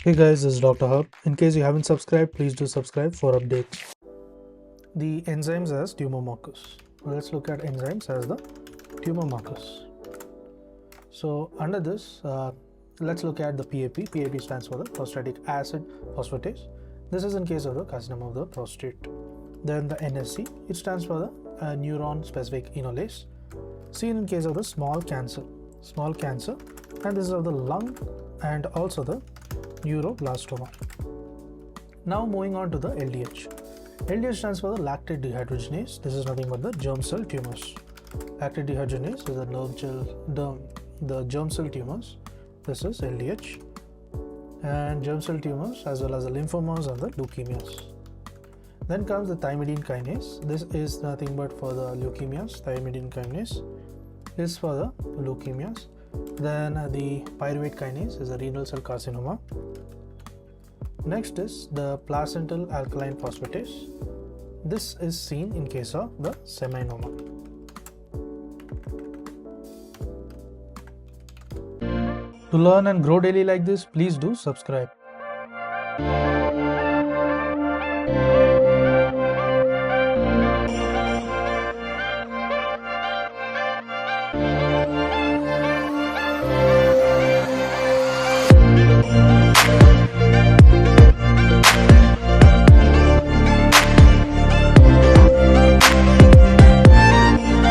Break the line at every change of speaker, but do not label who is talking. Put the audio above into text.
Hey guys, this is Dr. Hub. In case you haven't subscribed, please do subscribe for updates. The enzymes as tumor markers. Let's look at enzymes as the tumor markers. So under this, let's look at the PAP. PAP stands for the prostatic acid phosphatase. This is in case of the carcinoma of the prostate. Then the NSC, it stands for the neuron specific enolase, seen in case of the small cancer, and this is of the lung and also the neuroblastoma. Now moving on to the LDH. LDH stands for the lactate dehydrogenase. This is nothing but the germ cell tumors. Lactate dehydrogenase is the germ cell tumors. This is LDH. And germ cell tumors as well as the lymphomas and the leukemias. Then comes the thymidine kinase. This is nothing but for the leukemias. Thymidine kinase is for the leukemias. Then the pyruvate kinase is a renal cell carcinoma. Next is the placental alkaline phosphatase. This is seen in case of the seminoma. To learn and grow daily like this, please do subscribe.